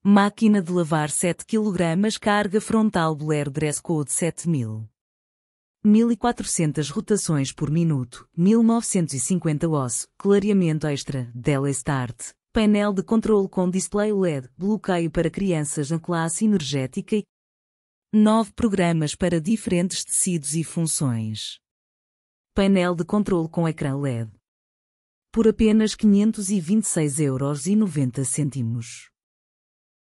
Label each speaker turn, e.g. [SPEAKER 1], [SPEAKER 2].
[SPEAKER 1] Máquina de lavar 7 kg, carga frontal Bolero Dress Code 7000. 1400 rotações por minuto, 1950 osso, clareamento extra, Dell Start, painel de controle com display LED, bloqueio para crianças na classe energética e 9 programas para diferentes tecidos e funções. Painel de controle com ecrã LED. Por apenas 526,90 €.